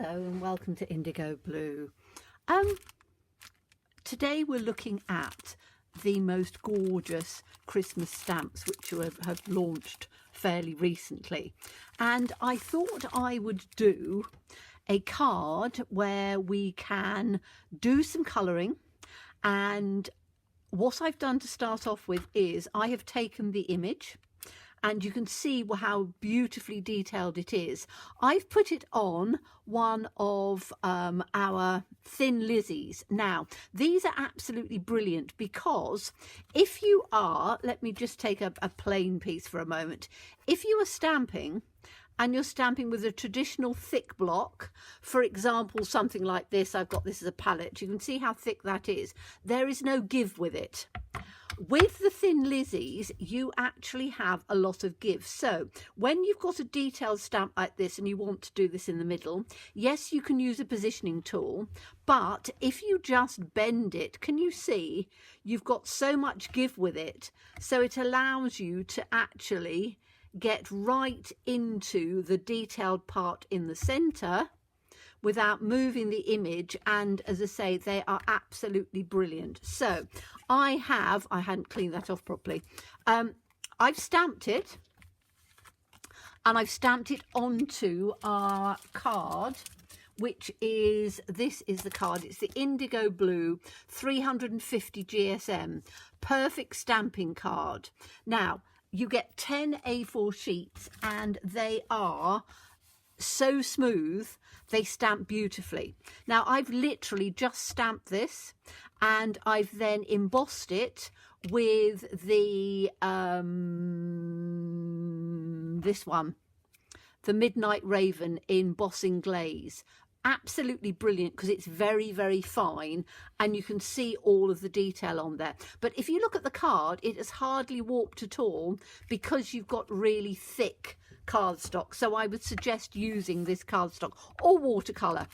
Hello and welcome to Indigo Blue. Today we're looking at the most gorgeous Christmas stamps which have launched fairly recently, and I thought I would do a card where we can do some colouring. And what I've done to start off with is I have taken the image, and you can see how beautifully detailed it is. I've put it on one of our Thin Lizzies. Now, these are absolutely brilliant because if you are, let me just take a plain piece for a moment. If you are stamping and you're stamping with a traditional thick block, for example, something like this, I've got this as a palette, you can see how thick that is. There is no give with it. With the Thin Lizzies, you actually have a lot of give. So when you've got a detailed stamp like this and you want to do this in the middle, yes, you can use a positioning tool, but if you just bend it, can you see you've got so much give with it? So it allows you to actually get right into the detailed part in the center without moving the image. And as I say, they are absolutely brilliant. So I hadn't cleaned that off properly. I've stamped it, and I've stamped it onto our card, which is, this is the card. It's the Indigo Blue 350 GSM perfect stamping card. Now you get 10 A4 sheets, and they are so smooth, they stamp beautifully. Now I've literally just stamped this, and I've then embossed it with the this one, the Midnight Raven embossing glaze. Absolutely brilliant because it's very, very fine and you can see all of the detail on there. But if you look at the card, it has hardly warped at all because you've got really thick cardstock. So I would suggest using this cardstock or watercolour.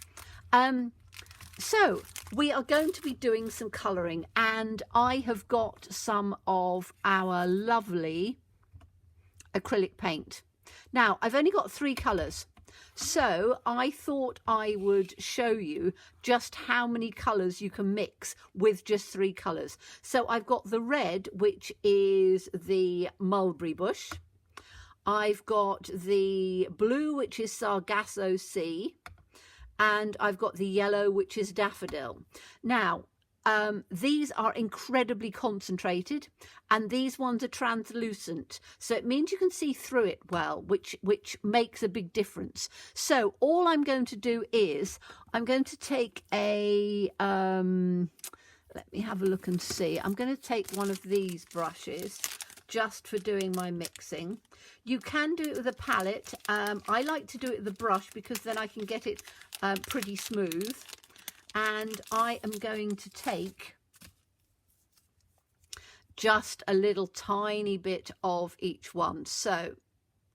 So we are going to be doing some colouring, and I have got some of our lovely acrylic paint. Now I've only got 3 colours, so I thought I would show you just how many colours you can mix with just 3 colours. So I've got the red, which is the mulberry bush. I've got the blue, which is Sargasso Sea, and I've got the yellow, which is daffodil. Now, these are incredibly concentrated, and these ones are translucent, so it means you can see through it well, which makes a big difference. So all I'm going to do is I'm going to take a let me have a look and see. I'm going to take one of these brushes just for doing my mixing. You can do it with a palette. I like to do it with a brush because then I can get it pretty smooth. And I am going to take just a little tiny bit of each one. So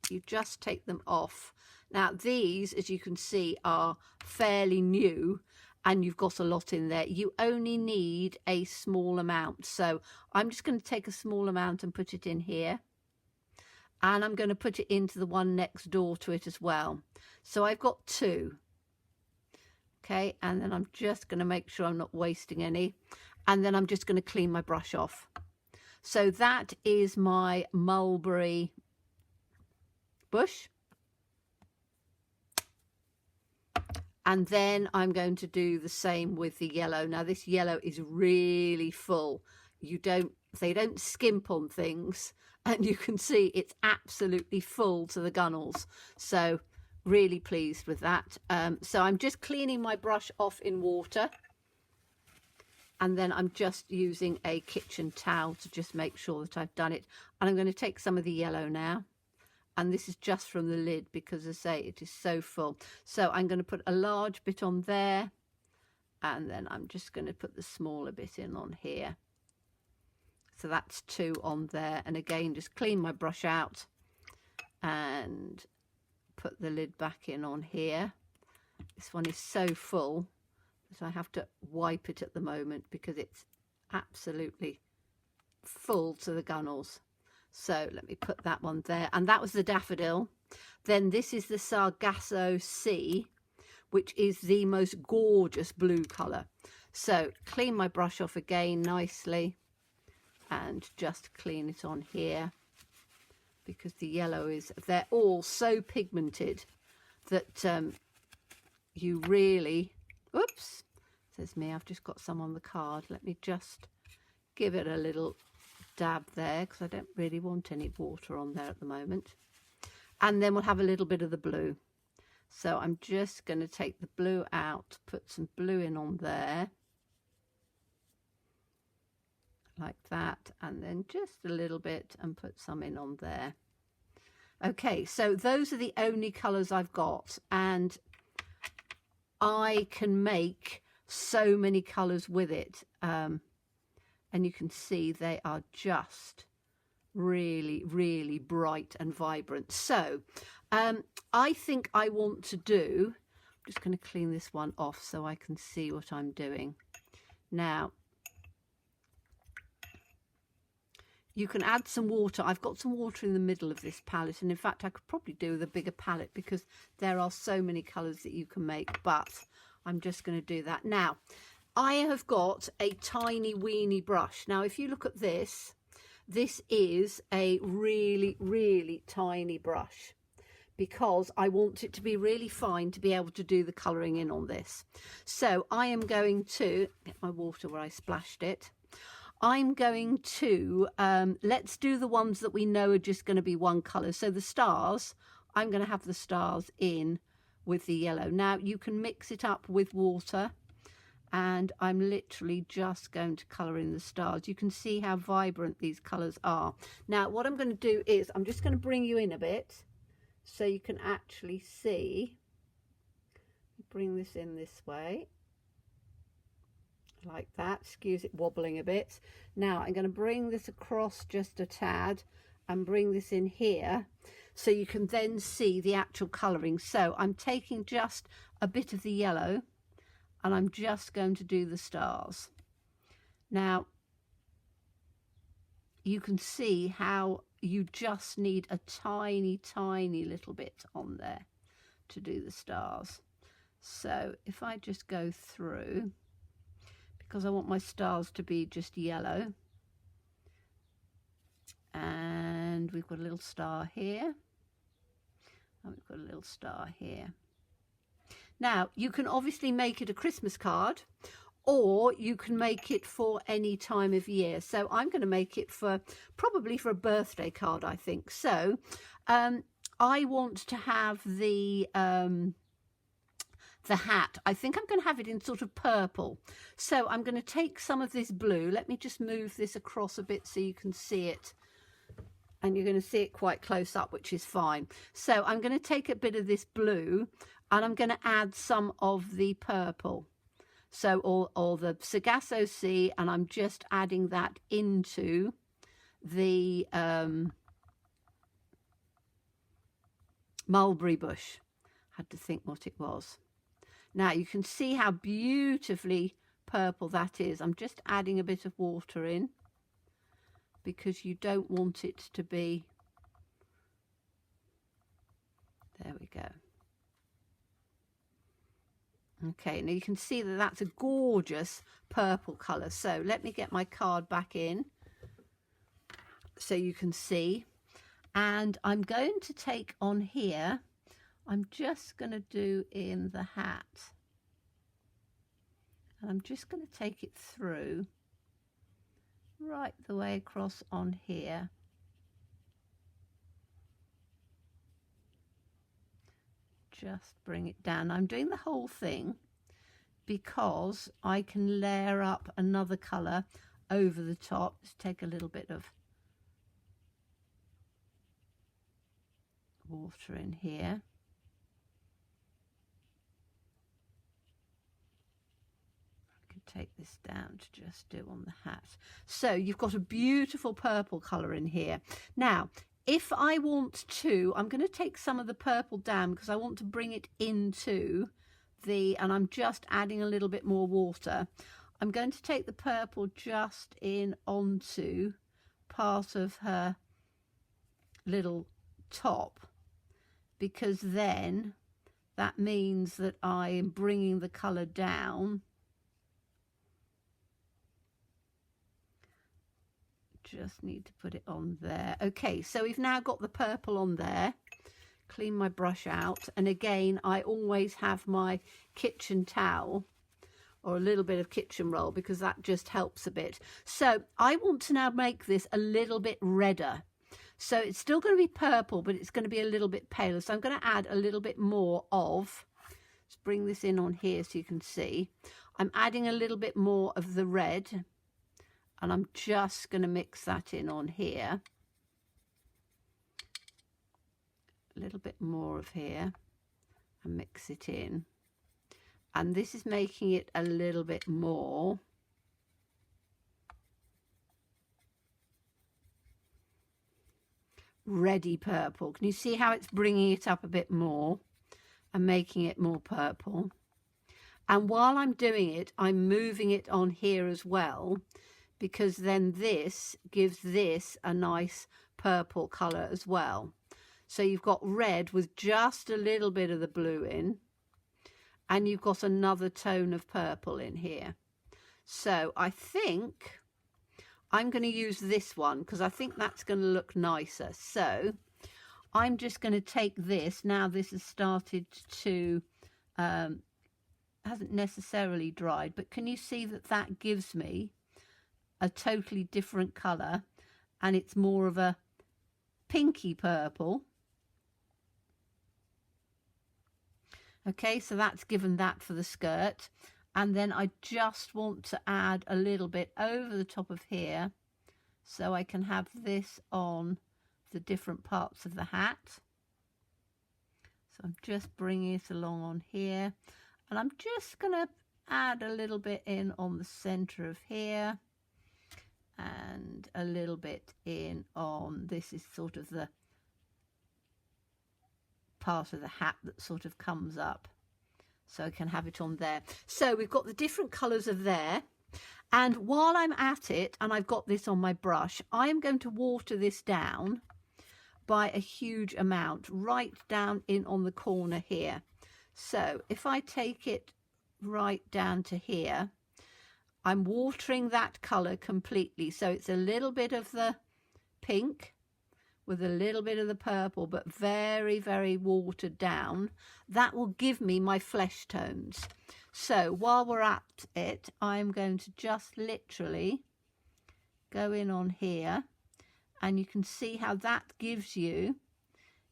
you just take them off. Now these, as you can see, are fairly new, and you've got a lot in there. You only need a small amount. So I'm just going to take a small amount and put it in here. And I'm going to put it into the one next door to it as well. So I've got 2. Okay, and then I'm just going to make sure I'm not wasting any. And then I'm just going to clean my brush off. So that is my mulberry bush. And then I'm going to do the same with the yellow. Now this yellow is really full. They don't skimp on things, and you can see it's absolutely full to the gunnels. So really pleased with that. So I'm just cleaning my brush off in water, and then I'm just using a kitchen towel to just make sure that I've done it. And I'm going to take some of the yellow now, and this is just from the lid because, as I say, it is so full. So I'm going to put a large bit on there, and then I'm just going to put the smaller bit in on here. So that's 2 on there, and again just clean my brush out and put the lid back in on here. This one is so full that I have to wipe it at the moment because it's absolutely full to the gunnels. So let me put that one there, and that was the daffodil. Then this is the Sargasso Sea, which is the most gorgeous blue colour. So clean my brush off again nicely and just clean it on here, because the yellow is, they're all so pigmented that you really, oops, says me, I've just got some on the card. Let me just give it a little dab there, because I don't really want any water on there at the moment. And then we'll have a little bit of the blue. So I'm just going to take the blue out, put some blue in on there, like that, and then just a little bit and put some in on there. Okay, so those are the only colours I've got, and I can make so many colours with it, and you can see they are just really, really bright and vibrant. So I think I want to do, I'm just going to clean this one off so I can see what I'm doing. Now, you can add some water. I've got some water in the middle of this palette, and in fact I could probably do with a bigger palette because there are so many colours that you can make, but I'm just going to do that. Now, I have got a tiny weeny brush. Now, if you look at this, this is a really, really tiny brush, because I want it to be really fine to be able to do the colouring in on this. So I am going to get my water where I splashed it. I'm going to, let's do the ones that we know are just going to be one colour. So the stars, I'm going to have the stars in with the yellow. Now, you can mix it up with water, and I'm literally just going to colour in the stars. You can see how vibrant these colours are. Now, what I'm going to do is I'm just going to bring you in a bit so you can actually see. Bring this in this way, like that. Excuse it wobbling a bit. Now I'm going to bring this across just a tad and bring this in here so you can then see the actual colouring. So I'm taking just a bit of the yellow and I'm just going to do the stars. Now you can see how you just need a tiny, tiny little bit on there to do the stars. So if I just go through, because I want my stars to be just yellow, and we've got a little star here, and we've got a little star here. Now, you can obviously make it a Christmas card, or you can make it for any time of year. So I'm going to make it for probably for a birthday card, I think. So I want to have the hat. I think I'm going to have it in sort of purple. So I'm going to take some of this blue. Let me just move this across a bit so you can see it. And you're going to see it quite close up, which is fine. So I'm going to take a bit of this blue and I'm going to add some of the purple. So, or the Sargasso Sea, and I'm just adding that into the mulberry bush. Had to think what it was. Now you can see how beautifully purple that is. I'm just adding a bit of water in because you don't want it to be, there we go. Okay, now you can see that that's a gorgeous purple colour. So let me get my card back in so you can see. And I'm going to take on here, I'm just going to do in the hat. And I'm just going to take it through right the way across on here. Just bring it down. I'm doing the whole thing because I can layer up another colour over the top. Just take a little bit of water in here. I can take this down to just do on the hat. So you've got a beautiful purple colour in here. Now, if I want to, I'm going to take some of the purple down because I want to bring it into the, and I'm just adding a little bit more water. I'm going to take the purple just in onto part of her little top, because then that means that I am bringing the colour down. Just need to put it on there. Okay, so we've now got the purple on there. Clean my brush out, and again I always have my kitchen towel or a little bit of kitchen roll because that just helps a bit. So I want to now make this a little bit redder. So it's still going to be purple, but it's going to be a little bit paler. So I'm going to add a little bit more of, let's bring this in on here so you can see. I'm adding a little bit more of the red, and I'm just going to mix that in on here. A little bit more of here and mix it in. And this is making it a little bit more reddy purple. Can you see how it's bringing it up a bit more and making it more purple? And while I'm doing it, I'm moving it on here as well, because then this gives this a nice purple colour as well. So you've got red with just a little bit of the blue in, and you've got another tone of purple in here. So I think I'm going to use this one because I think that's going to look nicer. So I'm just going to take this. Now this has started to, hasn't necessarily dried, but can you see that that gives me a totally different colour, and it's more of a pinky purple. Okay, so that's given that for the skirt. And then I just want to add a little bit over the top of here so I can have this on the different parts of the hat. So I'm just bringing it along on here, and I'm just going to add a little bit in on the center of here and a little bit in on, this is sort of the part of the hat that sort of comes up, so I can have it on there. So we've got the different colours of there, and while I'm at it and I've got this on my brush, I'm going to water this down by a huge amount right down in on the corner here. So if I take it right down to here, I'm watering that colour completely, so it's a little bit of the pink with a little bit of the purple, but very, very watered down. That will give me my flesh tones. So while we're at it, I'm going to just literally go in on here, and you can see how that gives you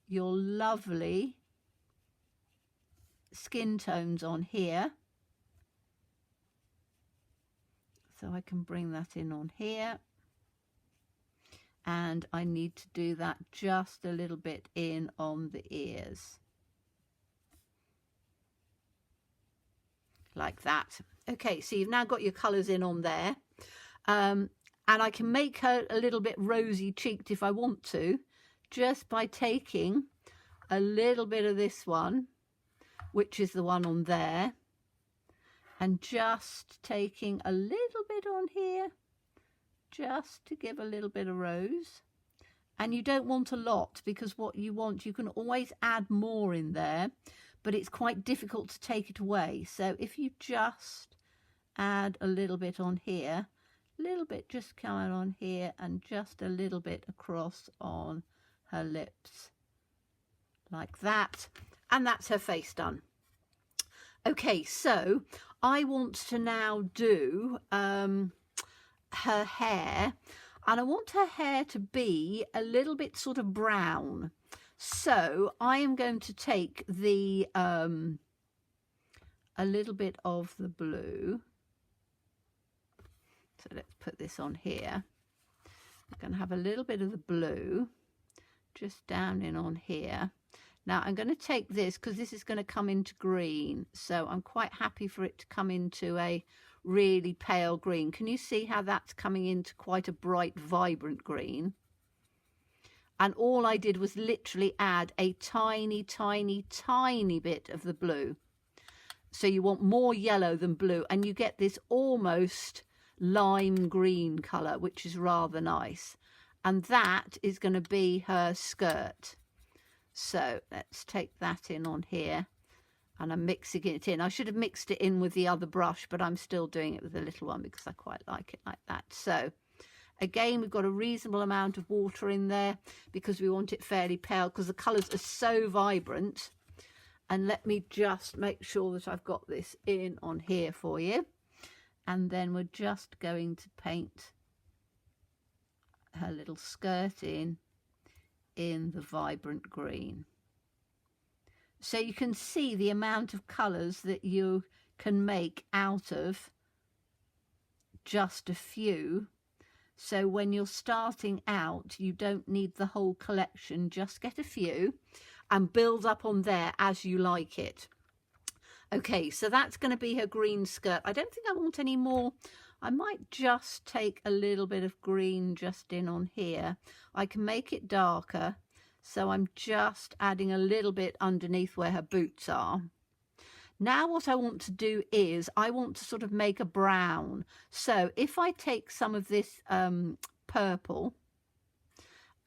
your lovely skin tones on here. So I can bring that in on here. And I need to do that just a little bit in on the ears. Like that. Okay, so you've now got your colours in on there. And I can make her a little bit rosy cheeked if I want to, just by taking a little bit of this one, which is the one on there, and just taking a little bit on here, just to give a little bit of rose. And you don't want a lot, because what you want, you can always add more in there, but it's quite difficult to take it away. So if you just add a little bit on here, a little bit just coming on here, and just a little bit across on her lips, like that, and that's her face done. Okay, so I want to now do her hair, and I want her hair to be a little bit sort of brown. So I am going to take the a little bit of the blue. So let's put this on here. I'm going to have a little bit of the blue just down in on here. Now I'm going to take this because this is going to come into green, so I'm quite happy for it to come into a really pale green. Can you see how that's coming into quite a bright, vibrant green? And all I did was literally add a tiny, tiny, tiny bit of the blue. So you want more yellow than blue, and you get this almost lime green colour, which is rather nice. And that is going to be her skirt. So let's take that in on here and I'm mixing it in. I should have mixed it in with the other brush, but I'm still doing it with the little one because I quite like it like that. So again, we've got a reasonable amount of water in there because we want it fairly pale because the colours are so vibrant. And let me just make sure that I've got this in on here for you. And then we're just going to paint her little skirt in the vibrant green. So you can see the amount of colours that you can make out of just a few. So when you're starting out, you don't need the whole collection, just get a few and build up on there as you like it. Okay, so that's going to be her green skirt. I don't think I want any more. I might just take a little bit of green just in on here. I can make it darker. So I'm just adding a little bit underneath where her boots are. Now what I want to do is I want to sort of make a brown. So if I take some of this purple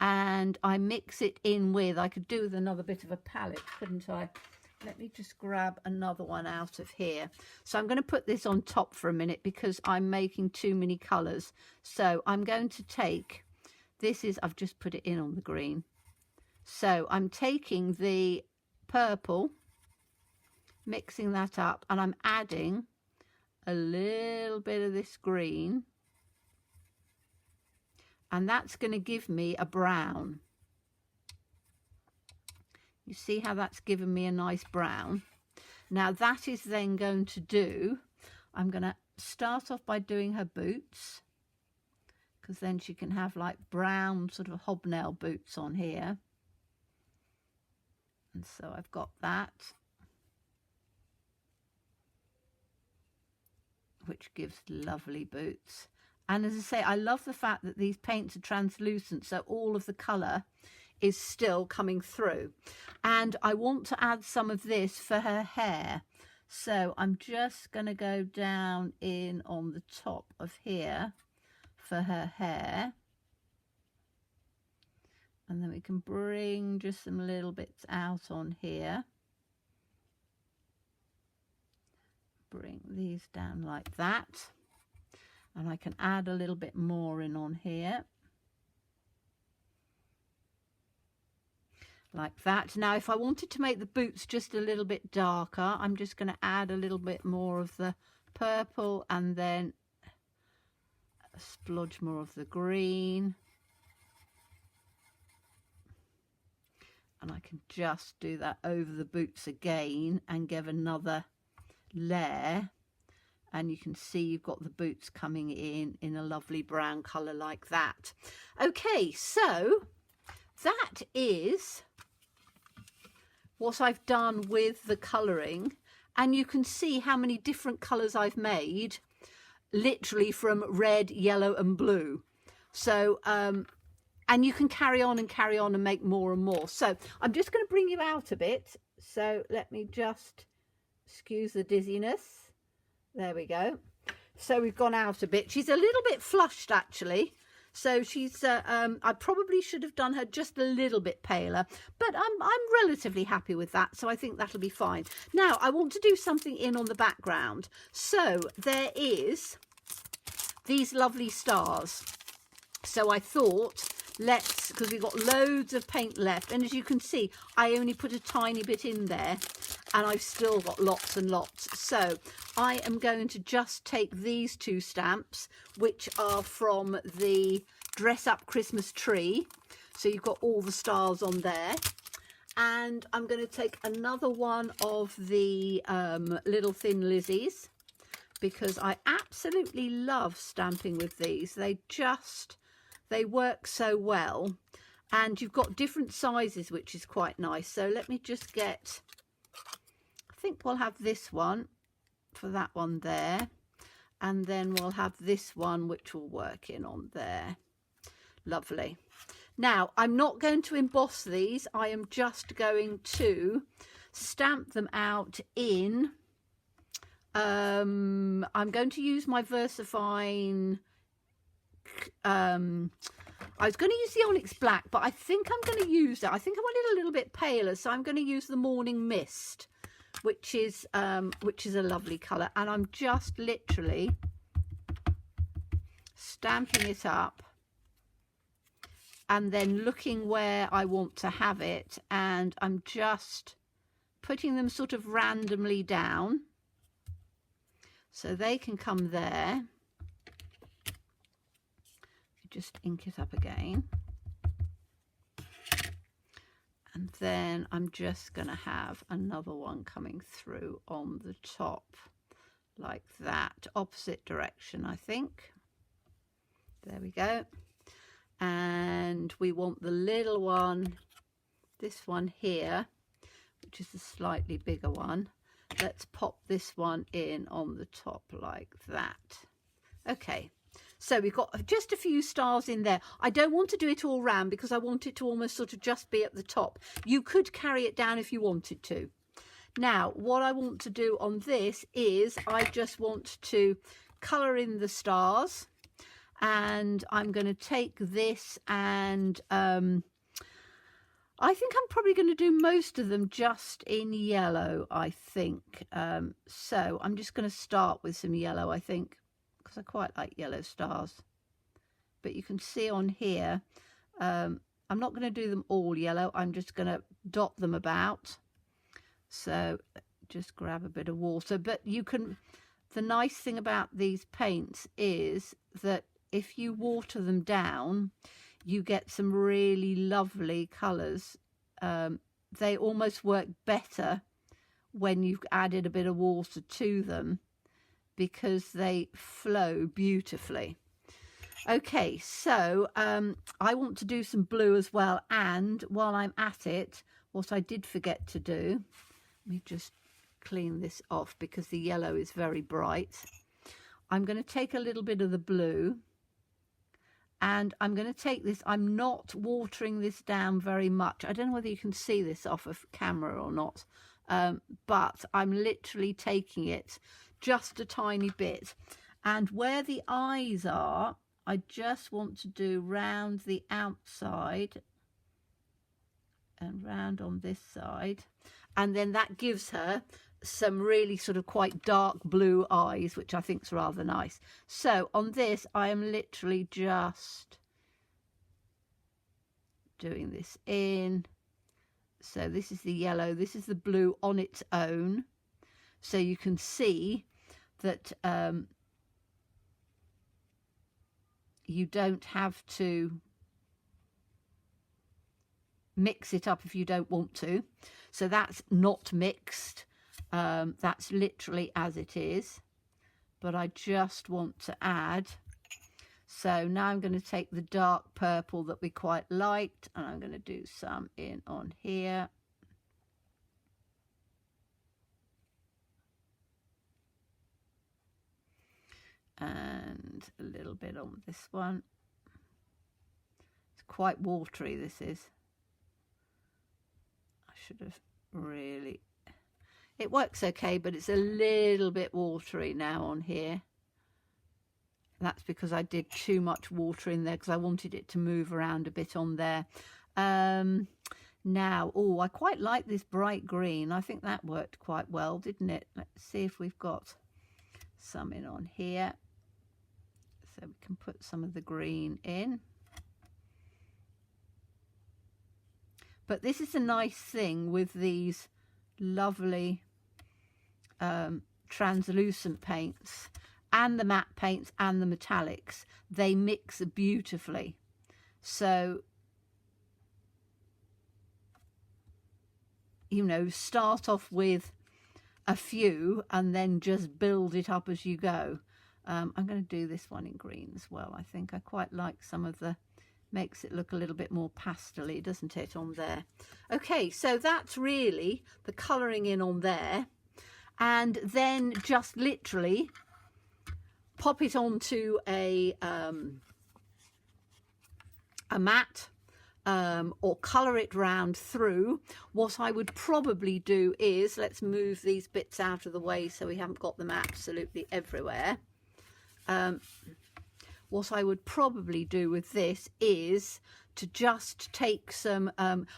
and I mix it in with, I could do with another bit of a palette, couldn't I? Let me just grab another one out of here. So I'm going to put this on top for a minute because I'm making too many colours. So I'm going to take, I've just put it in on the green. So I'm taking the purple, mixing that up, and I'm adding a little bit of this green. And that's going to give me a brown. You see how that's given me a nice brown? Now that is then going to do, I'm going to start off by doing her boots, because then she can have like brown sort of hobnail boots on here. And so I've got that, which gives lovely boots. And as I say, I love the fact that these paints are translucent, so all of the colour is still coming through. And I want to add some of this for her hair. So I'm just going to go down in on the top of here for her hair. And then we can bring just some little bits out on here. Bring these down like that. And I can add a little bit more in on here. Like that. Now, if I wanted to make the boots just a little bit darker, I'm just going to add a little bit more of the purple and then a splodge more of the green. And I can just do that over the boots again and give another layer. And you can see you've got the boots coming in a lovely brown colour like that. Okay, so that is what I've done with the colouring. And you can see how many different colours I've made, literally from red, yellow and blue. So, and you can carry on and make more and more. So I'm just going to bring you out a bit. So let me just excuse the dizziness. There we go. So we've gone out a bit. She's a little bit flushed actually. So she's, I probably should have done her just a little bit paler, but I'm relatively happy with that. So I think that'll be fine. Now I want to do something in on the background. So there is these lovely stars. So I thought, because we've got loads of paint left. And as you can see, I only put a tiny bit in there and I've still got lots and lots. So I am going to just take these two stamps, which are from the Dress Up Christmas Tree. So you've got all the stars on there. And I'm going to take another one of the Little Thin Lizzies, because I absolutely love stamping with these. They work so well. And you've got different sizes, which is quite nice. So let me just get, I think we'll have this one for that one there. And then we'll have this one, which will work in on there. Lovely. Now, I'm not going to emboss these. I am just going to stamp them out in, I'm going to use my VersaFine, I was going to use the Onyx Black, but I think I'm going to use that. I think I want it a little bit paler, so I'm going to use the Morning Mist, which is a lovely colour, and I'm just literally stamping it up and then looking where I want to have it, and I'm just putting them sort of randomly down so they can come there. Just ink it up again, and then I'm just going to have another one coming through on the top like that, opposite direction, I think. There we go. And we want the little one, this one here, which is the slightly bigger one. Let's pop this one in on the top like that. Okay. So we've got just a few stars in there. I don't want to do it all round because I want it to almost sort of just be at the top. You could carry it down if you wanted to. Now, what I want to do on this is I just want to colour in the stars. And I'm going to take this and I think I'm probably going to do most of them just in yellow, I think. So I'm just going to start with some yellow, I think, because I quite like yellow stars. But you can see on here, I'm not going to do them all yellow. I'm just going to dot them about. So just grab a bit of water. But you can, the nice thing about these paints is that if you water them down, you get some really lovely colours. They almost work better when you've added a bit of water to them, because they flow beautifully. Okay, so I want to do some blue as well, and while I'm at it, what I did forget to do, let me just clean this off because the yellow is very bright. I'm going to take a little bit of the blue, and I'm going to take this, I'm not watering this down very much. I don't know whether you can see this off of camera or not, but I'm literally taking it just a tiny bit, and where the eyes are, I just want to do round the outside and round on this side, and then that gives her some really sort of quite dark blue eyes, which I think is rather nice. So on this, I am literally just doing this in. So this is the yellow, this is the blue on its own. So you can see that you don't have to mix it up if you don't want to. So that's not mixed. That's literally as it is. But I just want to add. So now I'm going to take the dark purple that we quite liked, and I'm going to do some in on here. And a little bit on this one. It's quite watery, this is. I should have really... It works okay, but it's a little bit watery now on here. That's because I did too much water in there because I wanted it to move around a bit on there. Now, oh, I quite like this bright green. I think that worked quite well, didn't it? Let's see if we've got some in on here. So we can put some of the green in. But this is a nice thing with these lovely translucent paints and the matte paints and the metallics. They mix beautifully. So, you know, start off with a few and then just build it up as you go. I'm going to do this one in green as well. I think I quite like some of the, makes it look a little bit more pastel-y, doesn't it, on there? Okay, so that's really the colouring in on there. And then just literally pop it onto a mat, or colour it round through. What I would probably do is, let's move these bits out of the way so we haven't got them absolutely everywhere. what I would probably do with this is to just take some,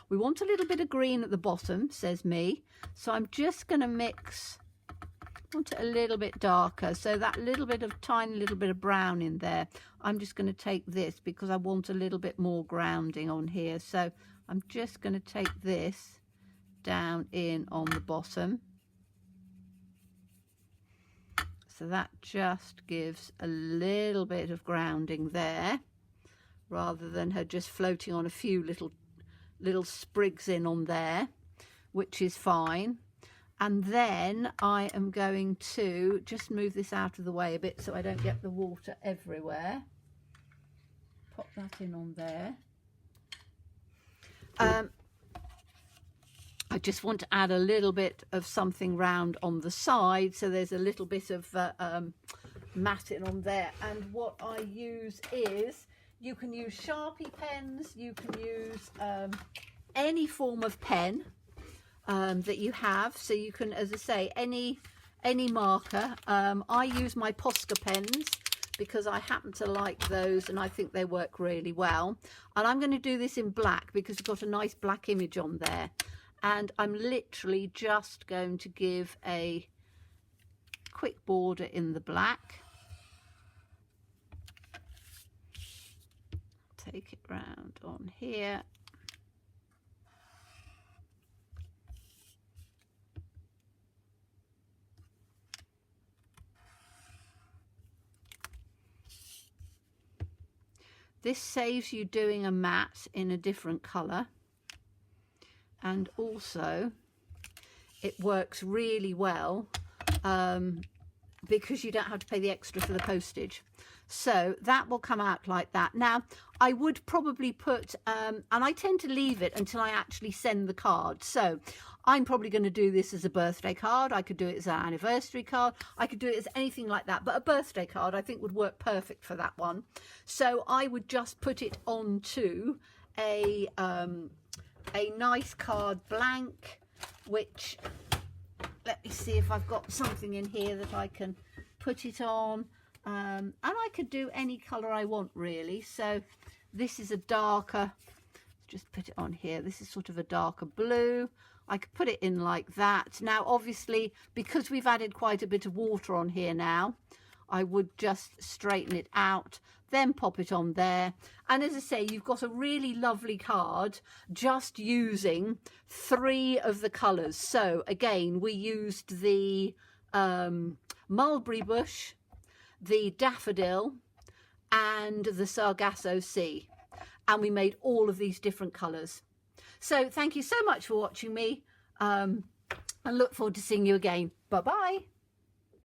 we want a little bit of green at the bottom, says me. So I'm just going to mix, I want it a little bit darker. So that little bit of, tiny little bit of brown in there. I'm just going to take this because I want a little bit more grounding on here. So I'm just going to take this down in on the bottom. So that just gives a little bit of grounding there, rather than her just floating on a few little sprigs in on there, which is fine. And then I am going to just move this out of the way a bit so I don't get the water everywhere. Pop that in on there. I just want to add a little bit of something round on the side, so there's a little bit of matting on there. And what I use is, you can use Sharpie pens, you can use any form of pen that you have. So you can, as I say, any marker. I use my Posca pens because I happen to like those and I think they work really well. And I'm going to do this in black because we've got a nice black image on there. And I'm literally just going to give a quick border in the black. Take it round on here. This saves you doing a mat in a different colour. And also it works really well because you don't have to pay the extra for the postage. So that will come out like that. Now I would probably put and I tend to leave it until I actually send the card. So I'm probably going to do this as a birthday card. I could do it as an anniversary card. I could do it as anything like that, but a birthday card I think would work perfect for that one. So I would just put it onto a nice card blank, which, let me see if I've got something in here that I can put it on, and I could do any colour I want really. So this is a darker, just put it on here, this is sort of a darker blue. I could put it in like that. Now obviously because we've added quite a bit of water on here now, I would just straighten it out, then pop it on there. And as I say, you've got a really lovely card just using 3 of the colours. So again, we used the mulberry bush, the daffodil and the Sargasso Sea. And we made all of these different colours. So thank you so much for watching me. I look forward to seeing you again. Bye-bye.